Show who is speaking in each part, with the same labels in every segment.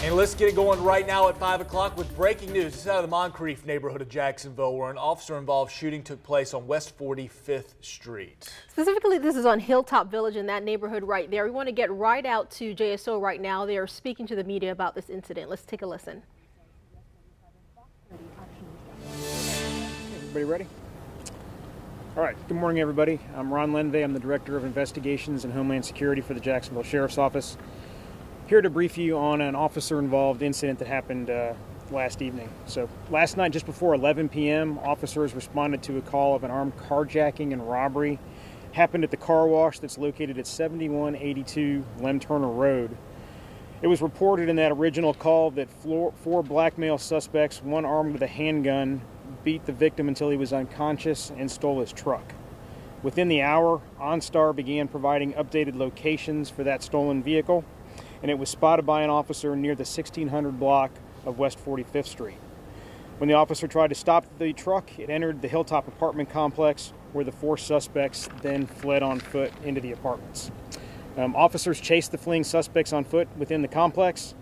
Speaker 1: And let's get it going right now at 5 o'clock with breaking news. It's out of the Moncrief neighborhood of Jacksonville, where an officer-involved shooting took place on West 45th Street.
Speaker 2: Specifically, this is on Hilltop Village in that neighborhood right there. We want to get right out to JSO right now. They are speaking to the media about this incident. Let's take a listen.
Speaker 3: Everybody ready? All right, good morning, everybody. I'm Ron Lenve. I'm the Director of Investigations and Homeland Security for the Jacksonville Sheriff's Office. Here to brief you on an officer-involved incident that happened last evening. So last night, just before 11 p.m., officers responded to a call of an armed carjacking and robbery. Happened at the car wash that's located at 7182 Lem Turner Road. It was reported in that original call that four black male suspects, one armed with a handgun, beat the victim until he was unconscious and stole his truck. Within the hour, OnStar began providing updated locations for that stolen vehicle, and it was spotted by an officer near the 1600 block of West 45th Street. When the officer tried to stop the truck, it entered the Hilltop apartment complex, where the four suspects then fled on foot into the apartments. Officers chased the fleeing suspects on foot within the complex.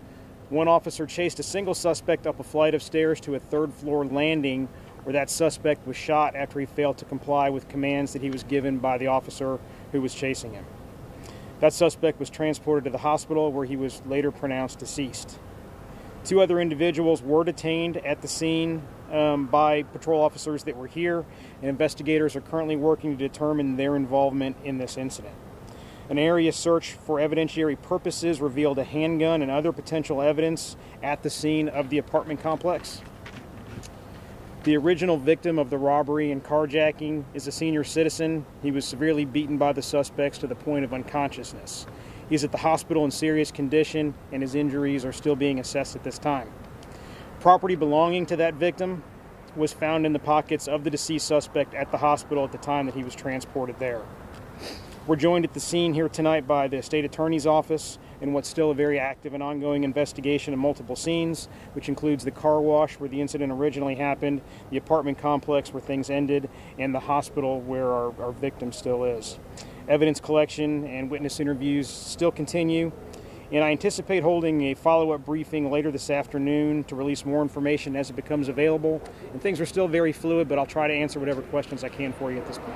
Speaker 3: One officer chased a single suspect up a flight of stairs to a third-floor landing, where that suspect was shot after he failed to comply with commands that he was given by the officer who was chasing him. That suspect was transported to the hospital, where he was later pronounced deceased. Two other individuals were detained at the scene by patrol officers that were here, and investigators are currently working to determine their involvement in this incident. An area search for evidentiary purposes revealed a handgun and other potential evidence at the scene of the apartment complex. The original victim of the robbery and carjacking is a senior citizen. He was severely beaten by the suspects to the point of unconsciousness. He's at the hospital in serious condition, and his injuries are still being assessed at this time. Property belonging to that victim was found in the pockets of the deceased suspect at the hospital at the time that he was transported there. We're joined at the scene here tonight by the State Attorney's Office in what's still a very active and ongoing investigation of multiple scenes, which includes the car wash where the incident originally happened, the apartment complex where things ended, and the hospital where our victim still is. Evidence collection and witness interviews still continue, and I anticipate holding a follow-up briefing later this afternoon to release more information as it becomes available. And things are still very fluid, but I'll try to answer whatever questions I can for you at this point.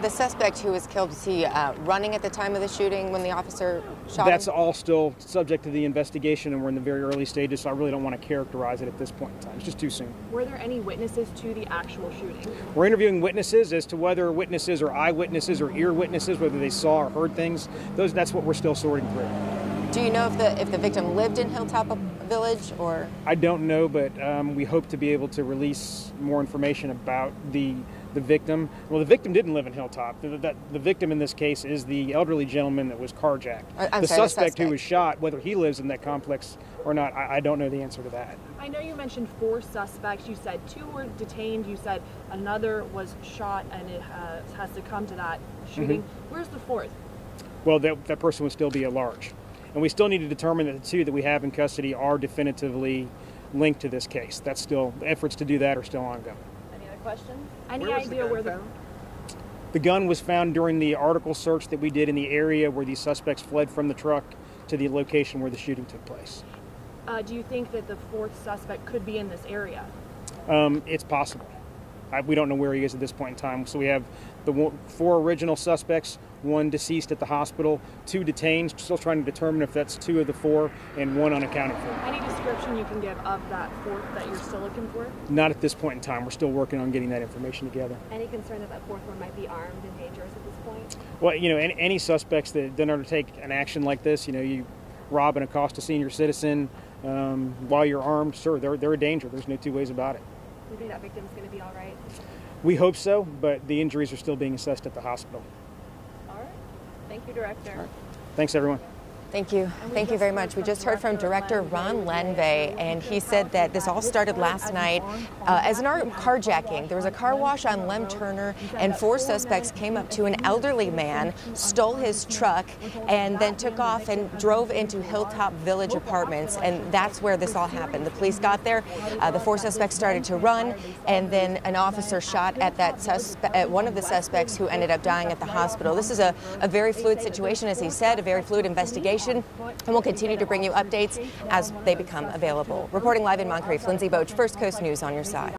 Speaker 4: The suspect who was killed, was he running at the time of the shooting when the officer shot him?
Speaker 3: That's all still subject to the investigation, and we're in the very early stages, so I really don't want to characterize it at this point in time. It's just too soon.
Speaker 5: Were there any witnesses to the actual shooting?
Speaker 3: We're interviewing witnesses as to whether witnesses are eyewitnesses or ear witnesses, whether they saw or heard things. That's what we're still sorting through.
Speaker 4: Do you know if the victim lived in Hilltop Village, or?
Speaker 3: I don't know, but we hope to be able to release more information about the victim. Well, the victim didn't live in Hilltop. The victim in this case is the elderly gentleman that was carjacked. The suspect who was shot, whether he lives in that complex or not, I don't know the answer to that.
Speaker 5: I know you mentioned four suspects. You said two were detained. You said another was shot, and it has to come to that shooting. Where's the fourth? Well,
Speaker 3: that person would still be at large. And we still need to determine that the two that we have in custody are definitively linked to this case. That's still, efforts to do that are still ongoing.
Speaker 5: Any other questions? Any idea where
Speaker 3: the gun was found during the article search that we did in the area where these suspects fled from the truck to the location where the shooting took place.
Speaker 5: Do you think that the fourth suspect could be in this area?
Speaker 3: It's possible. We don't know where he is at this point in time. So we have the four original suspects, one deceased at the hospital, two detained, still trying to determine if that's two of the four, and one unaccounted for.
Speaker 5: Any description you can give of that fourth that you're still looking for?
Speaker 3: Not at this point in time. We're still working on getting that information together.
Speaker 5: Any concern that that fourth one might be armed and dangerous at this point?
Speaker 3: Well, any suspects that don't undertake an action like this, you rob and accost a senior citizen while you're armed, sure, they're a danger. There's no two ways about it.
Speaker 5: Do you think that victim's going to be all right?
Speaker 3: We hope so, but the injuries are still being assessed at the hospital.
Speaker 5: All right. Thank you, Director.
Speaker 3: All right. Thanks, everyone.
Speaker 4: Thank you. Thank you very much. We just heard from Director Ron Lenve, and he said that this all started last night as an armed carjacking. There was a car wash on Lem Turner, and four suspects came up to an elderly man, stole his truck, and then took off and drove into Hilltop Village Apartments, and that's where this all happened. The police got there, the four suspects started to run, and then an officer shot at one of the suspects, who ended up dying at the hospital. This is a very fluid situation, as he said, a very fluid investigation. investigation, and we'll continue to bring you updates as they become available. Reporting live in Moncrief, Lindsay Boach, First Coast News on your side.